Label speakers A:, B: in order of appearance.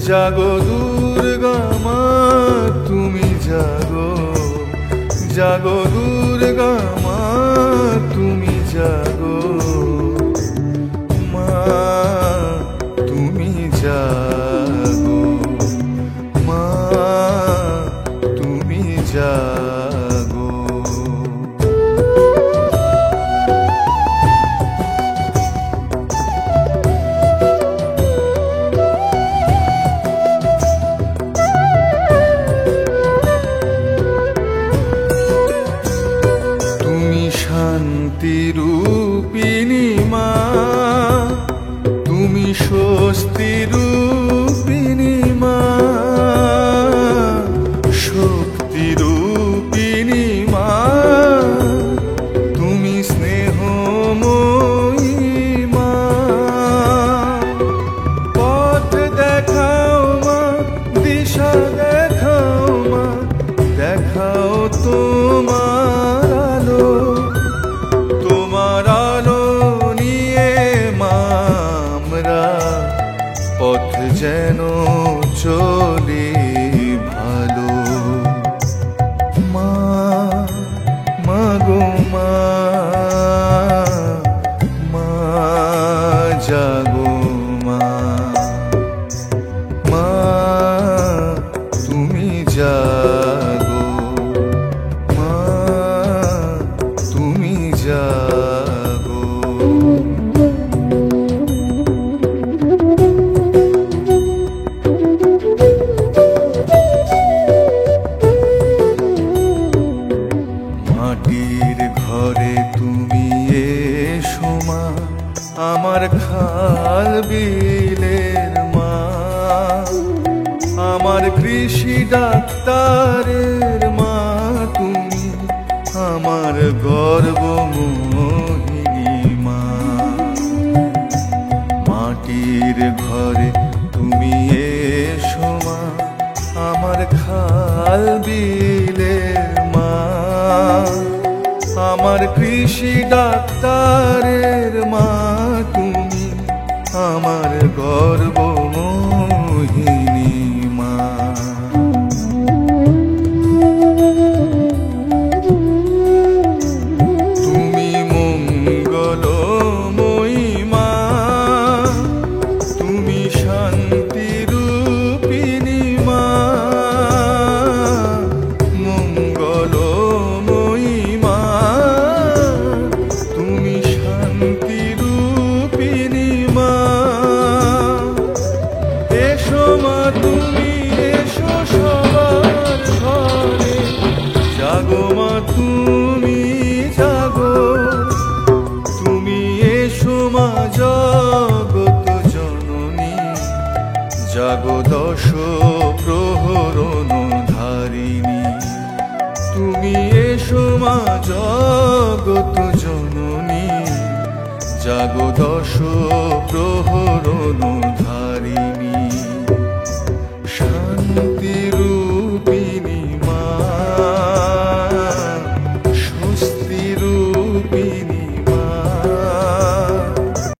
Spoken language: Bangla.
A: জাগো দুর্গা মা তুমি জাগো, জাগো দুর্গা মা তুমি জাগো, মা তুমি জাগো, মা তুমি জাগো। শান্তি রূপিণী মা তুমি স্বস্তি রূপিণী মা, শক্তি রূপিণী মা তুমি স্নেহময়ী মা, পথ দেখাও মা দিশা দেখাও মা, দেখাও তোমার আলো, তোমার আলো নিয়ে মা আমরা পথ যেন চলি ভালো, মা মাগো মা, মা জাগো মা, মা তুমি জাগো, মা তুমি জাগো। মাটির ঘরে তুমি এসো মা আমার খাল বিলের মা, আমার কৃষি ডাক্তারের মা তুমি আমার গর্ব মোহিনী মা, মাটির ঘরে তুমি এসো মা আমার খাল বিলের মা, আমার কৃষি ডাক্তারের মা তুমি আমার গর্ব মোহিনী মা। তুমি মঙ্গলময়ী মা তুমি শান্তি রূপিণী মা, মঙ্গলময়ী মা তুমি শান্তি রূপিণী মা, এসো মা তুমি এসো সবার ঘরে, জাগো মা তুমি জাগো, তুমি এসো মা জগত জননী, জাগো দশ প্রহরণ ধারিণী, তুমি এসো মা জগত জননী, জাগো দশ প্রহরণ ধারিণী।